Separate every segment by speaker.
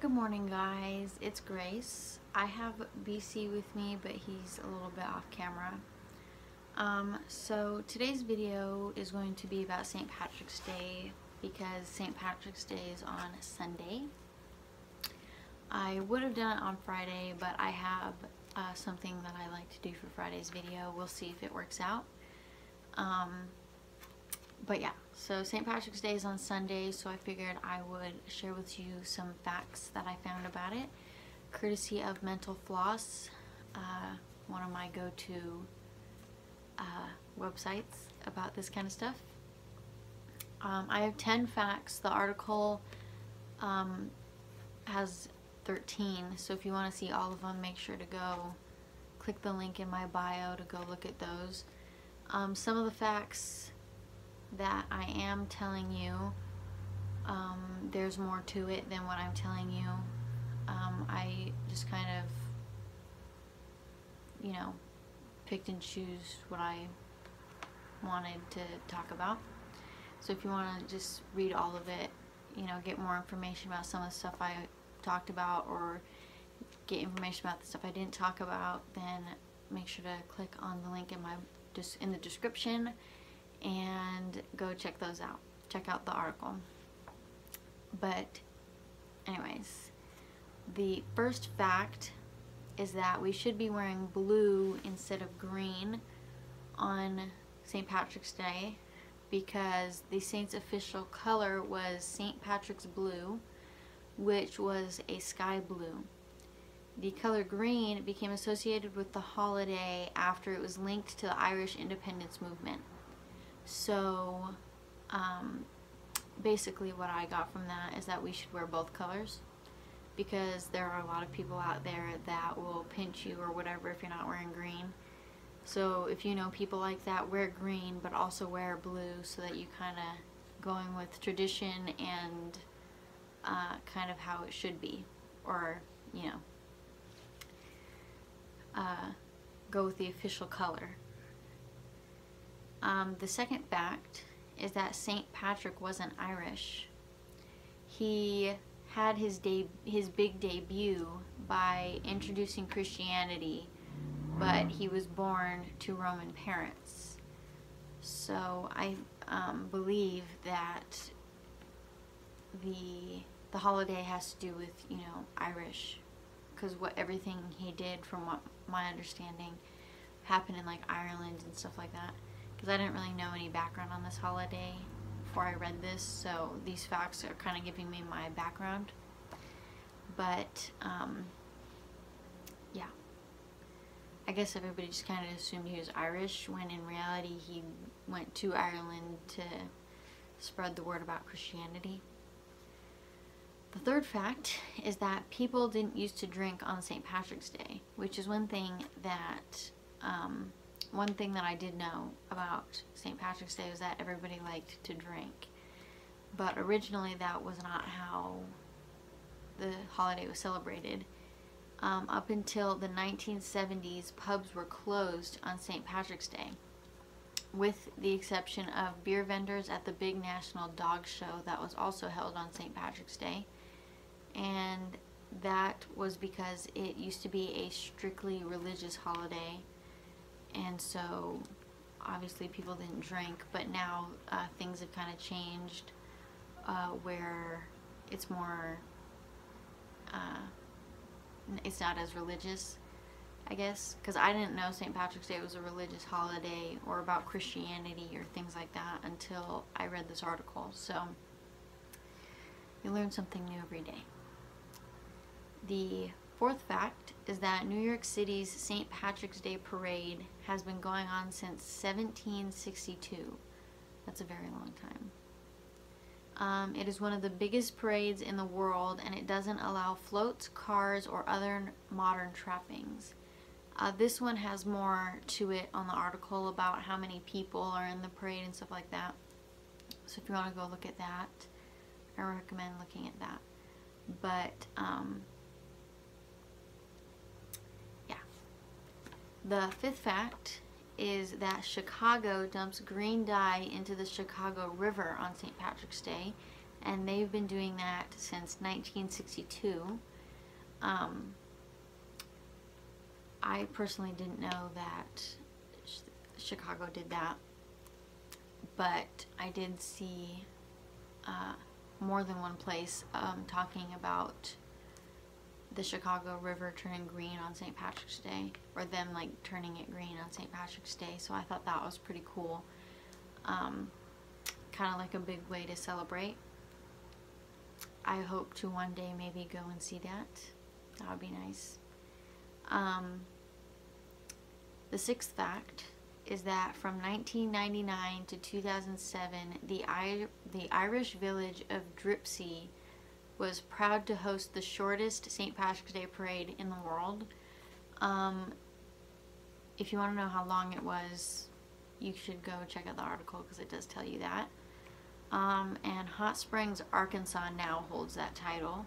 Speaker 1: Good morning, guys. It's Grace. I have BC with me, but he's a little bit off camera. So today's video is going to be about St. Patrick's Day because St. Patrick's Day is on Sunday. I would have done it on Friday, but I have something that I like to do for Friday's video. We'll see if it works out. But yeah, so St. Patrick's Day is on Sunday, so I figured I would share with you some facts that I found about it, courtesy of Mental Floss, one of my go-to websites about this kind of stuff. I have 10 facts. The article has 13, so if you want to see all of them, make sure to go click the link in my bio to go look at those. Some of the facts that I am telling you, there's more to it than what I'm telling you. I just kind of, picked and choose what I wanted to talk about. So if you want to just read all of it, get more information about some of the stuff I talked about, or get information about the stuff I didn't talk about, then make sure to click on the link in the description and go check those out. Check out the article. But anyways, the first fact is that we should be wearing blue instead of green on St. Patrick's Day, because the saint's official color was St. Patrick's blue, which was a sky blue. The color green became associated with the holiday after it was linked to the Irish independence movement. So basically what I got from that is that we should wear both colors, because there are a lot of people out there that will pinch you or whatever if you're not wearing green. So if you know people like that, wear green but also wear blue, so that you kind of going with tradition and kind of how it should be, or go with the official color. The second fact is that St. Patrick wasn't Irish. He had his big debut by introducing Christianity, but he was born to Roman parents. So I believe that the holiday has to do with Irish, because everything he did, from what my understanding, happened in like Ireland and stuff like that. Because I didn't really know any background on this holiday before I read this, so these facts are kind of giving me my background. But yeah, I guess everybody just kind of assumed he was Irish, when in reality he went to Ireland to spread the word about Christianity. The third fact is that people didn't used to drink on St. Patrick's Day, which is one thing that I did know about St. Patrick's Day, was that everybody liked to drink. But originally that was not how the holiday was celebrated. Up until the 1970s, pubs were closed on St. Patrick's Day, with the exception of beer vendors at the big national dog show that was also held on St. Patrick's Day. And that was because it used to be a strictly religious holiday, and so obviously people didn't drink. But now things have kind of changed, where it's more, it's not as religious, I guess, because I didn't know St. Patrick's Day was a religious holiday or about Christianity or things like that until I read this article. So you learn something new every day. The fourth fact is that New York City's St. Patrick's Day parade has been going on since 1762. That's a very long time. It is one of the biggest parades in the world, and it doesn't allow floats, cars, or other modern trappings. This one has more to it on the article about how many people are in the parade and stuff like that. So if you want to go look at that, I recommend looking at that. But yeah. The fifth fact is that Chicago dumps green dye into the Chicago River on St. Patrick's Day, and they've been doing that since 1962. I personally didn't know that Chicago did that, but I did see more than one place talking about the Chicago River turning green on St. Patrick's Day, or them like turning it green on St. Patrick's Day. So I thought that was pretty cool. Kind of like a big way to celebrate. I hope to one day maybe go and see that. That would be nice. The sixth fact is that from 1999 to 2007, the Irish village of Dripsey was proud to host the shortest St. Patrick's Day parade in the world. If you want to know how long it was, you should go check out the article because it does tell you that. And Hot Springs, Arkansas now holds that title.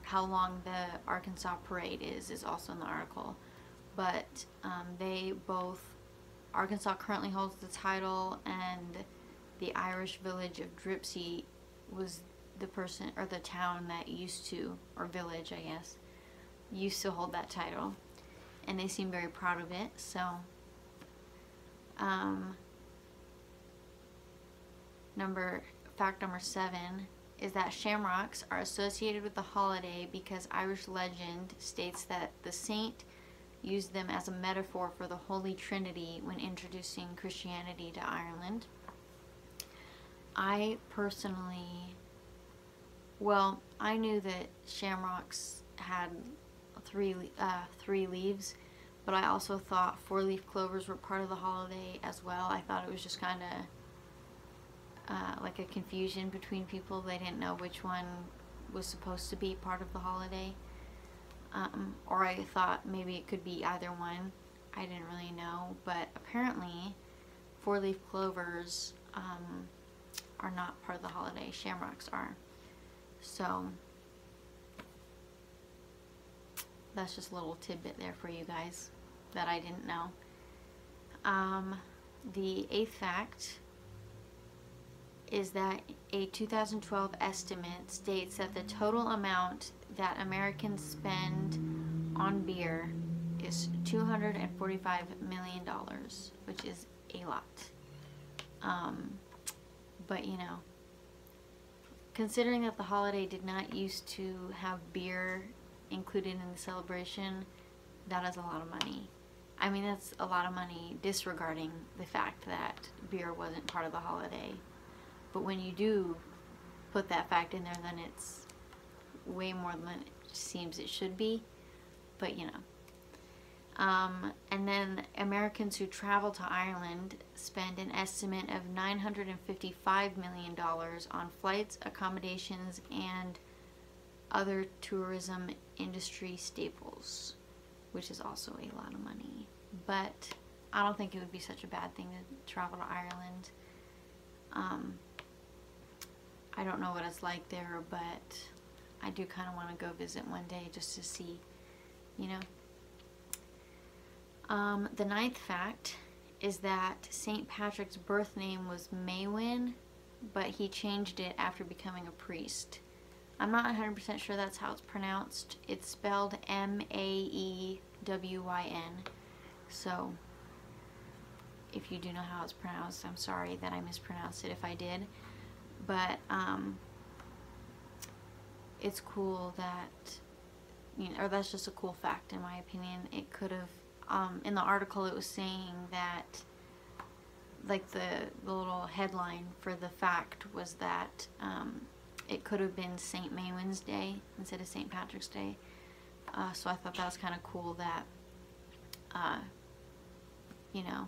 Speaker 1: How long the Arkansas parade is also in the article. But Arkansas currently holds the title, and the Irish village of Dripsey was the person, or the town that used to, or village I guess, used to hold that title. And they seem very proud of it, so fact number 7 is that shamrocks are associated with the holiday because Irish legend states that the saint used them as a metaphor for the Holy Trinity when introducing Christianity to Ireland. I personally, I knew that shamrocks had three leaves, but I also thought 4-leaf clovers were part of the holiday as well. I thought it was just kind of like a confusion between people. They didn't know which one was supposed to be part of the holiday. Or I thought maybe it could be either one. I didn't really know, but apparently 4-leaf clovers are not part of the holiday. Shamrocks are. So that's just a little tidbit there for you guys that I didn't know. The 8th fact is that a 2012 estimate states that the total amount that Americans spend on beer is $245 million, which is a lot. But you know, considering that the holiday did not used to have beer included in the celebration, that is a lot of money. I mean, that's a lot of money disregarding the fact that beer wasn't part of the holiday. But when you do put that fact in there, then it's way more than it seems it should be. But you know. And then Americans who travel to Ireland spend an estimate of $955 million on flights, accommodations, and other tourism industry staples, which is also a lot of money. But I don't think it would be such a bad thing to travel to Ireland. I don't know what it's like there, but I do kind of want to go visit one day just to see, you know. The 9th fact is that St. Patrick's birth name was Maewyn, but he changed it after becoming a priest. I'm not 100% sure that's how it's pronounced. It's spelled Maewyn. So, if you do know how it's pronounced, I'm sorry that I mispronounced it if I did. But, it's cool that, you know, or that's just a cool fact in my opinion. It could have, in the article it was saying that, like the little headline for the fact was that, it could have been St. Maewyn's Day instead of St. Patrick's Day. So I thought that was kind of cool that, you know,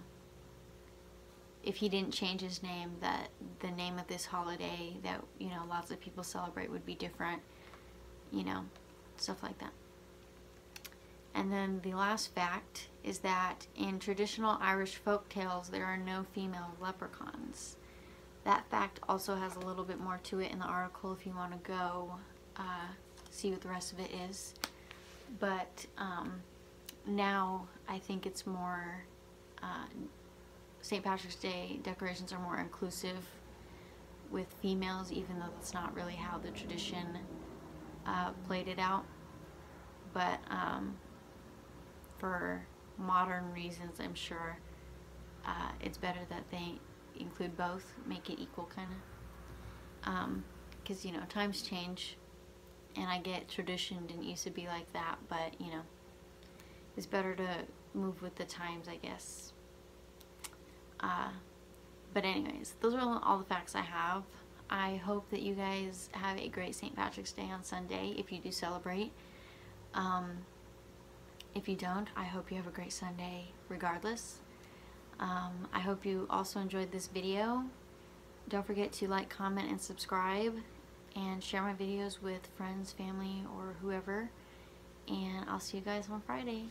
Speaker 1: if he didn't change his name, that the name of this holiday that, you know, lots of people celebrate would be different, you know, stuff like that. And then the last fact is that in traditional Irish folk tales, there are no female leprechauns. That fact also has a little bit more to it in the article if you want to go see what the rest of it is. But now I think it's more St. Patrick's Day decorations are more inclusive with females, even though that's not really how the tradition played it out. But for modern reasons, I'm sure it's better that they include both, make it equal, kind of. Because, you know, times change, and I get tradition didn't used to be like that, but, you know, it's better to move with the times, I guess. But anyways, those are all the facts I have. I hope that you guys have a great St. Patrick's Day on Sunday, if you do celebrate. If you don't, I hope you have a great Sunday regardless. I hope you also enjoyed this video. Don't forget to like, comment, and subscribe, and share my videos with friends, family, or whoever. And I'll see you guys on Friday.